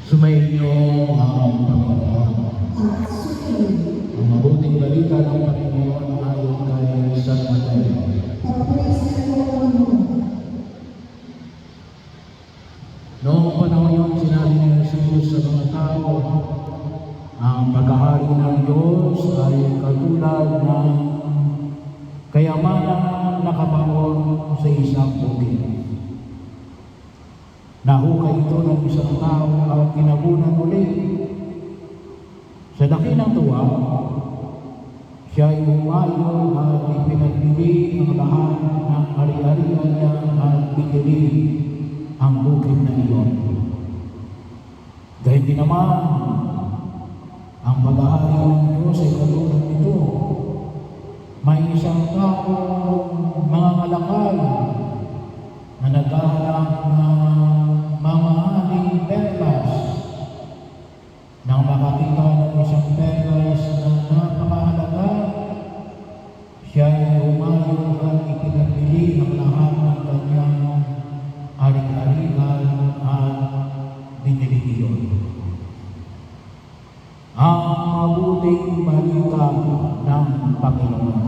Sumainyo ang Panginoon. Ang mabuting balita ng Panginoon ayon kay San Mateo. Noong panahon yun, sinabi ni Jesus sa mga tao, ang paghahari ng Diyos ay katulad ng kayamanang nakabaon sa isang bukid. Nahukay ito ng isang tao at tinabunan ulit. Sa dakilang tuwa, siya ay umayon at ipinagbili ang lahat ng ari-arian niya at binili ang bukid na iyon. Dahil din naman, ang paghahari ng Diyos ay katulad nito. May isang taong mga ngalakal na naghahanap ng mamahaling perlas. Nang makakita ng isang perlas na napakahalaga, siya ay umayon at ipinagbili ang lahat ng kanyang ari-arian at binili iyon. Ang mabuting balita ng Panginoon.